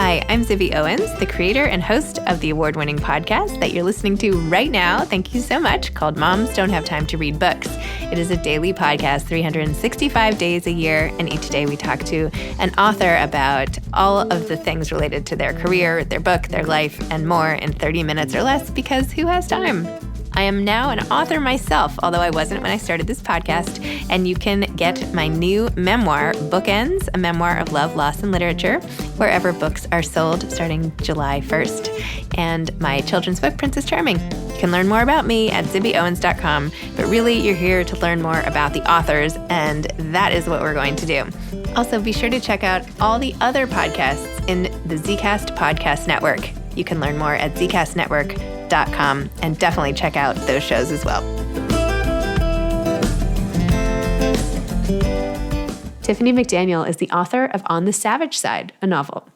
Hi, I'm Zibby Owens, the creator and host of the award-winning podcast that you're listening to right now. Thank you so much, called Moms Don't Have Time to Read Books. It is a daily podcast, 365 days a year, and each day we talk to an author about all of the things related to their career, their book, their life, and more in 30 minutes or less, because who has time? I am now an author myself, although I wasn't when I started this podcast, and you can get my new memoir, Bookends, a memoir of love, loss, and literature, wherever books are sold starting July 1st, and my children's book, Princess Charming. You can learn more about me at zibbyowens.com, but really you're here to learn more about the authors, and that is what we're going to do. Also, be sure to check out all the other podcasts in the Zcast Podcast Network. You can learn more at zcastnetwork.com and definitely check out those shows as well. Tiffany McDaniel is the author of On the Savage Side, a novel.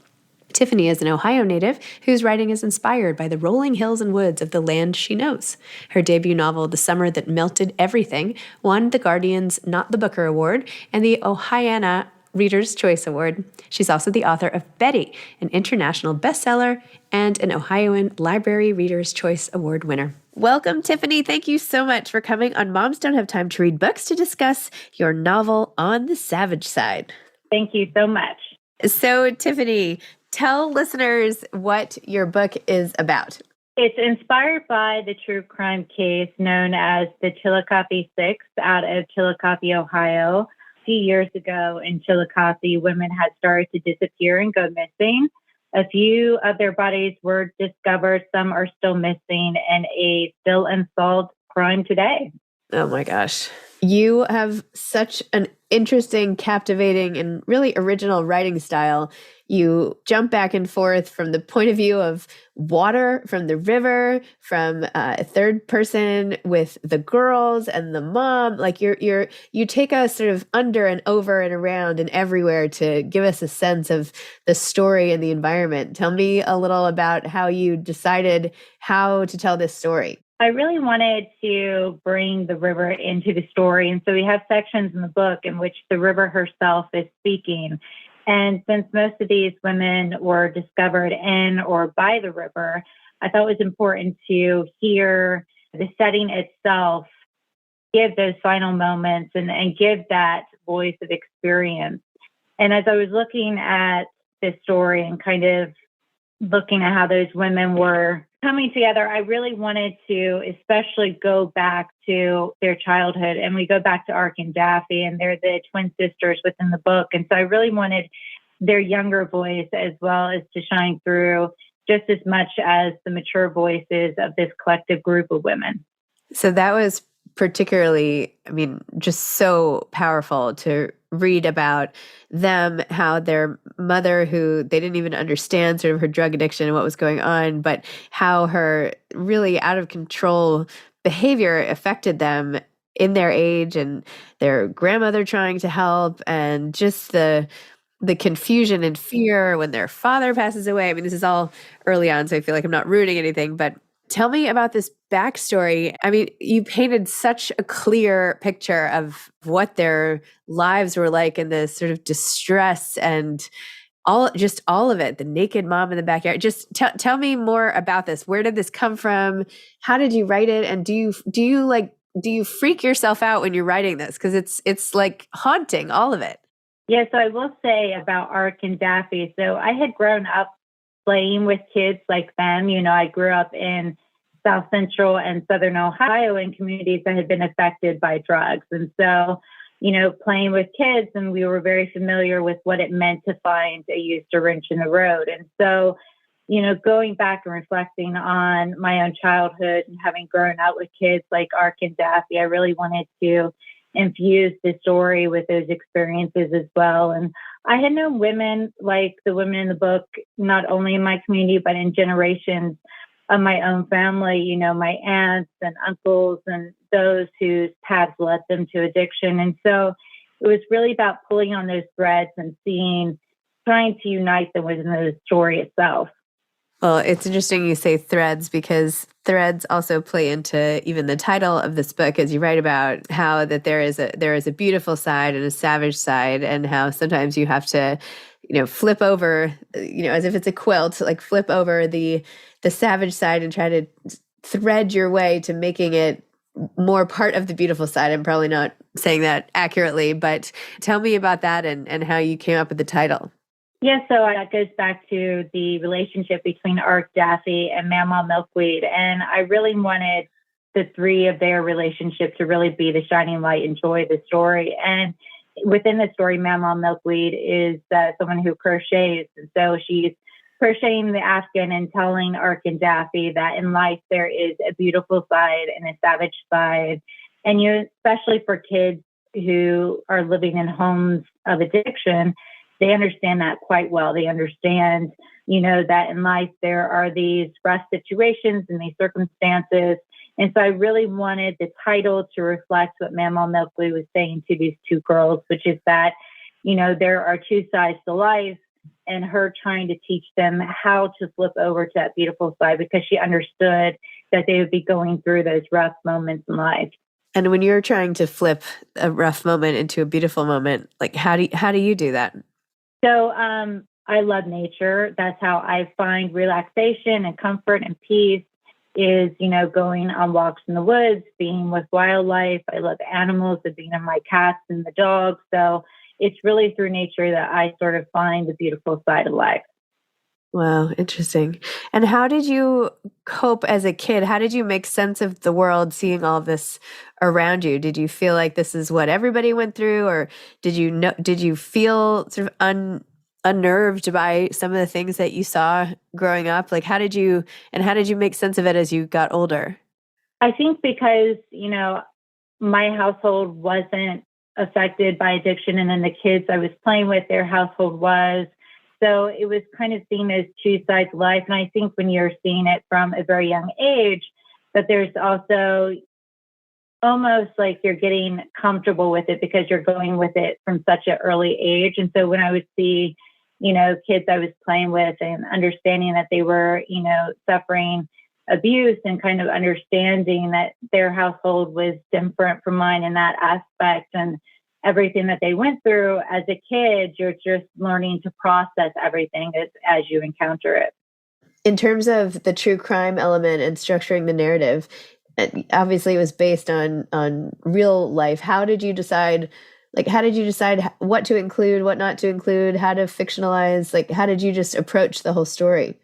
Tiffany is an Ohio native whose writing is inspired by the rolling hills and woods of the land she knows. Her debut novel, The Summer That Melted Everything, won the Guardian's Not the Booker Award and the Ohioana Reader's Choice Award. She's also the author of Betty, an international bestseller and an Ohioan Library Reader's Choice Award winner. Welcome, Tiffany. Thank you so much for coming on Moms Don't Have Time to Read Books to discuss your novel On the Savage Side. Thank you so much. So, Tiffany, tell listeners what your book is about. It's inspired by the true crime case known as the Chillicothe Six out of Chillicothe, Ohio. A few years ago in Chillicothe, women had started to disappear and go missing. A few of their bodies were discovered. Some are still missing and a still unsolved crime today. Oh my gosh. You have such an interesting, captivating, and really original writing style. You jump back and forth from the point of view of water, from the river, from a third person with the girls and the mom. Like you take us sort of under and over and around and everywhere to give us a sense of the story and the environment. Tell me a little about how you decided how to tell this story. I really wanted to bring the river into the story. And so we have sections in the book in which the river herself is speaking. And since most of these women were discovered in or by the river, I thought it was important to hear the setting itself, give those final moments and give that voice of experience. And as I was looking at this story and kind of looking at how those women were coming together, I really wanted to especially go back to their childhood. And we go back to Ark and Daffy, and they're the twin sisters within the book. And so I really wanted their younger voice as well as to shine through just as much as the mature voices of this collective group of women. So that was particularly, just so powerful to read about them, how their mother, who they didn't even understand sort of her drug addiction and what was going on, but how her really out of control behavior affected them in their age and their grandmother trying to help, and just the confusion and fear when their father passes away. This is all early on, so I feel like I'm not ruining anything, but tell me about this backstory. You painted such a clear picture of what their lives were like and the sort of distress and all of it, the naked mom in the backyard. Just tell me more about this. Where did this come from? How did you write it? And do you freak yourself out when you're writing this? Because it's like haunting, all of it. Yeah, so I will say about Ark and Daffy. So I had grown up playing with kids like them. I grew up in South Central and Southern Ohio in communities that had been affected by drugs. And so, playing with kids, and we were very familiar with what it meant to find a used syringe in the road. And so, going back and reflecting on my own childhood and having grown up with kids like Ark and Daffy, I really wanted to infuse the story with those experiences as well. And I had known women like the women in the book, not only in my community, but in generations of my own family, my aunts and uncles and those whose paths led them to addiction. And so it was really about pulling on those threads and trying to unite them within the story itself. Well, it's interesting you say threads because threads also play into even the title of this book as you write about how that there is a beautiful side and a savage side, and how sometimes you have to, flip over, as if it's a quilt, like flip over the savage side and try to thread your way to making it more part of the beautiful side. I'm probably not saying that accurately, but tell me about that and how you came up with the title. Yeah, so that goes back to the relationship between Ark Daffy and Mamaw Milkweed. And I really wanted the three of their relationship to really be the shining light and joy of the story. And within the story, Mamaw Milkweed is someone who crochets. And so she's crocheting the Afghan and telling Ark and Daffy that in life there is a beautiful side and a savage side. And especially for kids who are living in homes of addiction, they understand that quite well. They understand, that in life there are these rough situations and these circumstances. And so I really wanted the title to reflect what Mamaw Milkweed was saying to these two girls, which is that, there are two sides to life, and her trying to teach them how to flip over to that beautiful side because she understood that they would be going through those rough moments in life. And when you're trying to flip a rough moment into a beautiful moment, like how do you do that? So I love nature. That's how I find relaxation and comfort and peace is, going on walks in the woods, being with wildlife. I love animals, and being in my cats and the dogs. So it's really through nature that I sort of find the beautiful side of life. Wow, interesting. And how did you cope as a kid? How did you make sense of the world seeing all this around you? Did you feel like this is what everybody went through, or did you feel sort of unnerved by some of the things that you saw growing up? Like how did you make sense of it as you got older? I think because, my household wasn't affected by addiction, and then the kids I was playing with, their household was. So it was kind of seen as two sides of life. And I think when you're seeing it from a very young age, that there's also almost like you're getting comfortable with it because you're going with it from such an early age. And so when I would see, kids I was playing with and understanding that they were, suffering abuse and kind of understanding that their household was different from mine in that aspect, and everything that they went through as a kid, you're just learning to process everything as you encounter it. In terms of the true crime element and structuring the narrative, obviously it was based on real life. How did you decide what to include, what not to include, how to fictionalize? Like, how did you just approach the whole story?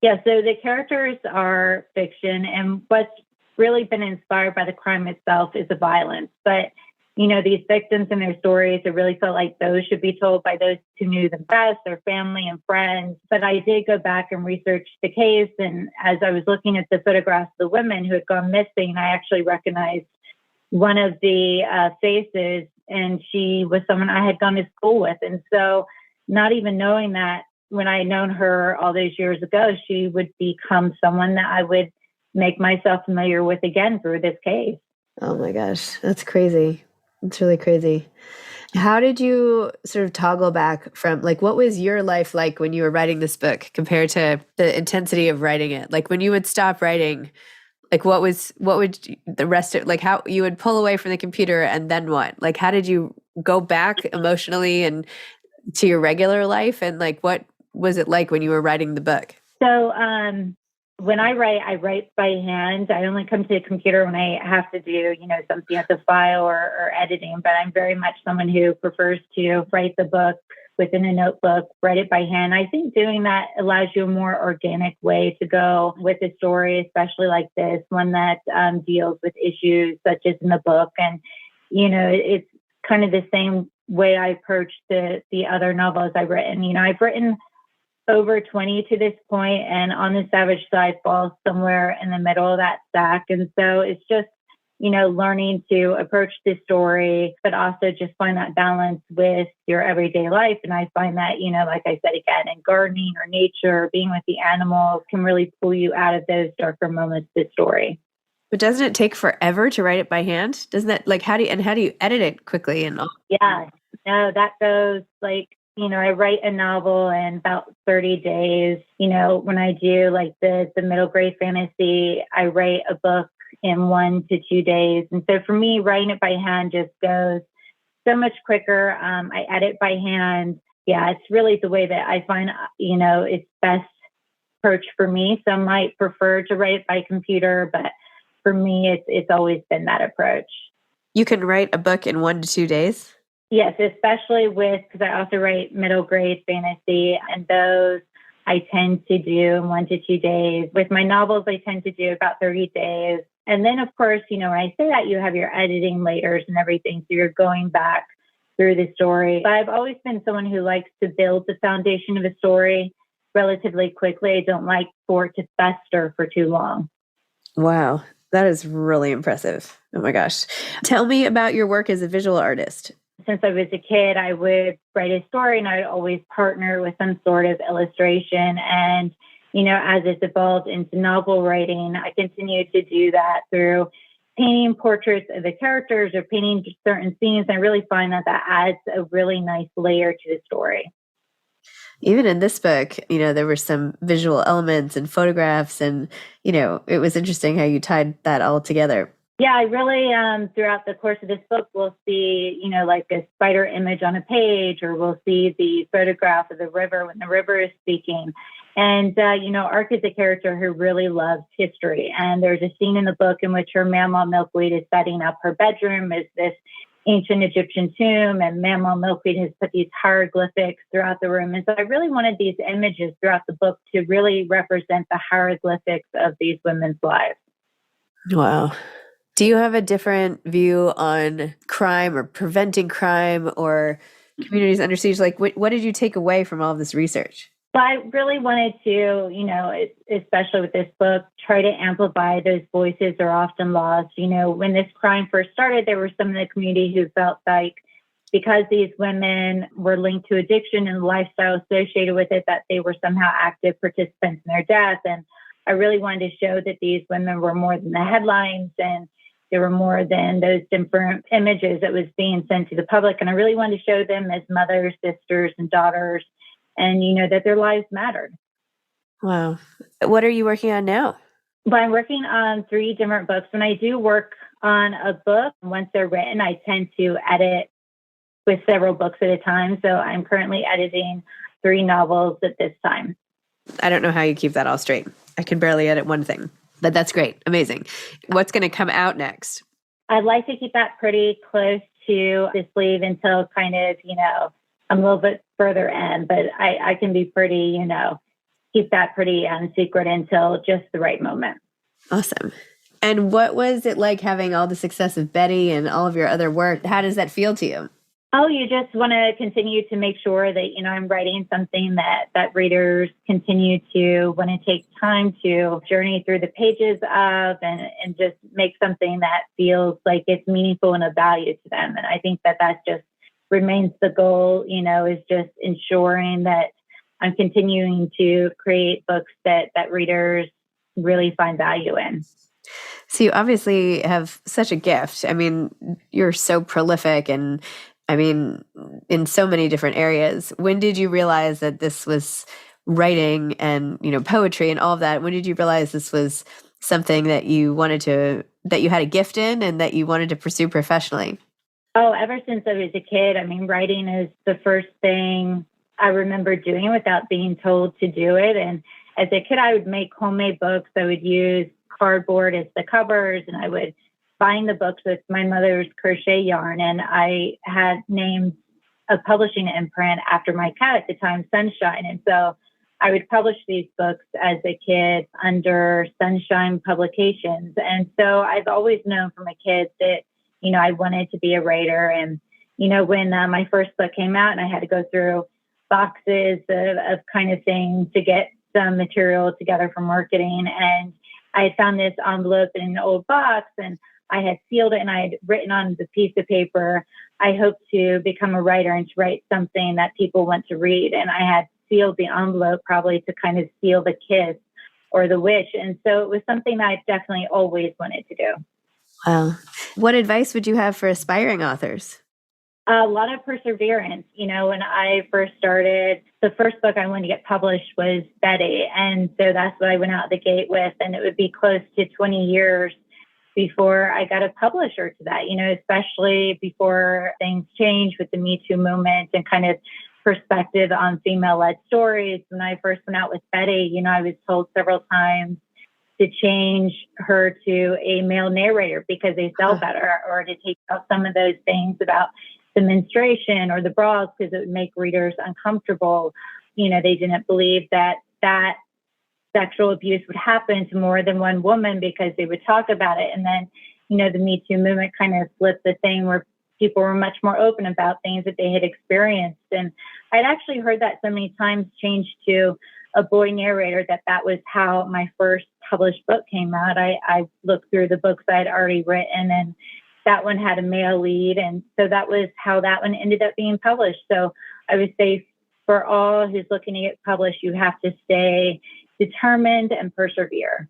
Yeah, so the characters are fiction, and what's really been inspired by the crime itself is the violence. But these victims and their stories, I really felt like those should be told by those who knew them best, their family and friends. But I did go back and research the case. And as I was looking at the photographs of the women who had gone missing, I actually recognized one of the faces, and she was someone I had gone to school with. And so not even knowing that when I had known her all those years ago, she would become someone that I would make myself familiar with again through this case. Oh my gosh, that's crazy. It's really crazy. How did you sort of toggle back from, like, what was your life like when you were writing this book compared to the intensity of writing it? Like when you would stop writing, like what would the rest of, like how you would pull away from the computer and then what? Like how did you go back emotionally and to your regular life? And like, what was it like when you were writing the book? So, when I write by hand. I only come to the computer when I have to do, something at the file or editing, but I'm very much someone who prefers to write the book within a notebook, write it by hand. I think doing that allows you a more organic way to go with a story, especially like this one that deals with issues such as in the book. And, it's kind of the same way I approach the other novels I've written. I've written over 20 to this point, and On the Savage Side falls somewhere in the middle of that stack. And so it's just, learning to approach this story, but also just find that balance with your everyday life. And I find that, like I said, again, in gardening or nature, being with the animals can really pull you out of those darker moments of the story. But doesn't it take forever to write it by hand? Doesn't that, like, how do you edit it quickly and all? Yeah, no, that goes like I write a novel in about 30 days. When I do like the middle grade fantasy, I write a book in 1 to 2 days. And so for me, writing it by hand just goes so much quicker. I edit by hand. Yeah, it's really the way that I find, it's best approach for me. Some might prefer to write by computer, but for me, it's always been that approach. You can write a book in 1 to 2 days? Yes, especially because I also write middle grade fantasy, and those I tend to do in 1 to 2 days. With my novels, I tend to do about 30 days. And then, of course, when I say that, you have your editing layers and everything. So you're going back through the story. But I've always been someone who likes to build the foundation of a story relatively quickly. I don't like for it to fester for too long. Wow, that is really impressive. Oh my gosh. Tell me about your work as a visual artist. Since I was a kid, I would write a story and I'd always partner with some sort of illustration. And, as it's evolved into novel writing, I continue to do that through painting portraits of the characters or painting certain scenes. I really find that adds a really nice layer to the story. Even in this book, there were some visual elements and photographs and, it was interesting how you tied that all together. Yeah, I really, throughout the course of this book, we'll see, like a spider image on a page, or we'll see the photograph of the river when the river is speaking. And, Ark is a character who really loves history. And there's a scene in the book in which her Mamaw Milkweed is setting up her bedroom as this ancient Egyptian tomb, and Mamaw Milkweed has put these hieroglyphics throughout the room. And so I really wanted these images throughout the book to really represent the hieroglyphics of these women's lives. Wow. Do you have a different view on crime or preventing crime or communities under siege? Like, what did you take away from all of this research? But I really wanted to, especially with this book, try to amplify those voices that are often lost. When this crime first started, there were some in the community who felt like because these women were linked to addiction and the lifestyle associated with it, that they were somehow active participants in their death. And I really wanted to show that these women were more than the headlines, and they were more than those different images that was being sent to the public. And I really wanted to show them as mothers, sisters, and daughters, and, that their lives mattered. Wow. What are you working on now? Well, I'm working on 3 different books. When I do work on a book, once they're written, I tend to edit with several books at a time. So I'm currently editing 3 novels at this time. I don't know how you keep that all straight. I can barely edit one thing. But that's great. Amazing. What's going to come out next? I'd like to keep that pretty close to the sleeve until kind of, I'm a little bit further in, but I can be pretty, keep that pretty secret until just the right moment. Awesome. And what was it like having all the success of Betty and all of your other work? How does that feel to you? Oh, you just want to continue to make sure that, I'm writing something that readers continue to want to take time to journey through the pages of and just make something that feels like it's meaningful and of value to them. And I think that just remains the goal, is just ensuring that I'm continuing to create books that readers really find value in. So you obviously have such a gift. I mean, you're so prolific and in so many different areas. When did you realize that this was writing and, poetry and all of that? When did you realize this was something that you had a gift in and that you wanted to pursue professionally? Oh, ever since I was a kid. Writing is the first thing I remember doing without being told to do it. And as a kid, I would make homemade books. I would use cardboard as the covers, and I would bind the books with my mother's crochet yarn. And I had named a publishing imprint after my cat at the time, Sunshine. And so I would publish these books as a kid under Sunshine Publications. And so I've always known from a kid that, I wanted to be a writer. And, when my first book came out and I had to go through boxes of kind of things to get some material together for marketing. And I had found this envelope in an old box, and I had sealed it, and I had written on the piece of paper, I hope to become a writer and to write something that people want to read. And I had sealed the envelope probably to kind of seal the kiss or the wish. And so it was something that I definitely always wanted to do. Wow. What advice would you have for aspiring authors? A lot of perseverance. When I first started, the first book I wanted to get published was Betty. And so that's what I went out the gate with. And it would be close to 20 years before I got a publisher to that, especially before things changed with the Me Too movement and kind of perspective on female-led stories. When I first went out with Betty, I was told several times to change her to a male narrator because they sell better, or to take out some of those things about the menstruation or the bras because it would make readers uncomfortable. They didn't believe that sexual abuse would happen to more than one woman because they would talk about it. And then, the Me Too movement kind of flipped the thing where people were much more open about things that they had experienced. And I'd actually heard that so many times, change to a boy narrator, that was how my first published book came out. I looked through the books I'd already written, and that one had a male lead. And so that was how that one ended up being published. So I would say for all who's looking to get published, you have to stay determined and persevere.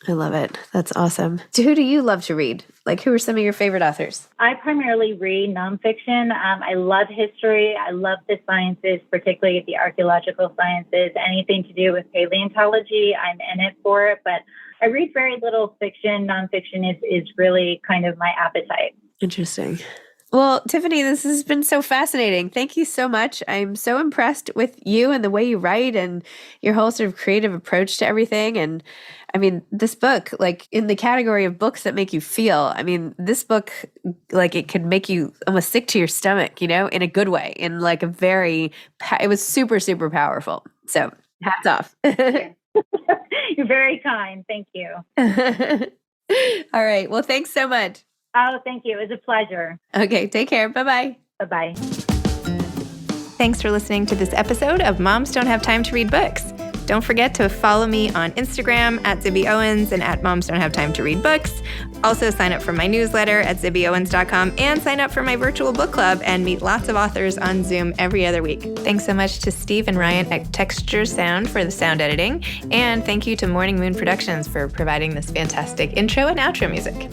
I love it. That's awesome. So who do you love to read? Like, who are some of your favorite authors? I primarily read nonfiction. I love history. I love the sciences, particularly the archaeological sciences. Anything to do with paleontology, I'm in it for it. But I read very little fiction. Nonfiction is really kind of my appetite. Interesting. Well, Tiffany, this has been so fascinating. Thank you so much. I'm so impressed with you and the way you write and your whole sort of creative approach to everything. And I mean, this book, like in the category of books that make you feel, I mean, this book, like it could make you almost sick to your stomach, in a good way, in like it was super, super powerful. So hats off. You're very kind. Thank you. All right. Well, thanks so much. Oh, thank you. It was a pleasure. Okay, take care. Bye-bye. Bye-bye. Thanks for listening to this episode of Moms Don't Have Time to Read Books. Don't forget to follow me on Instagram at Zibby Owens and at Moms Don't Have Time to Read Books. Also sign up for my newsletter at zibbyowens.com and sign up for my virtual book club and meet lots of authors on Zoom every other week. Thanks so much to Steve and Ryan at Texture Sound for the sound editing. And thank you to Morning Moon Productions for providing this fantastic intro and outro music.